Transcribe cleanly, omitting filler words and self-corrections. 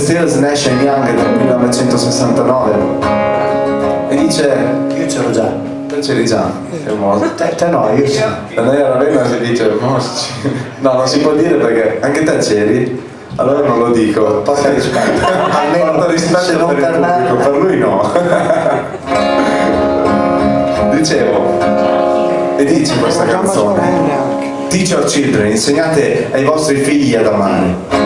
Stills, Nash Young del 1969 e dice, Io c'ero già. te c'eri già, Te no, io sì. da noi a Ravenna si dice, no, non si può dire perché anche te c'eri, allora non lo dico. Porta rispetto. Almeno Porta rispetto se non per il per me. pubblico, per lui no. Dicevo, e dice questa canzone: Teach your children, insegnate ai vostri figli ad amare.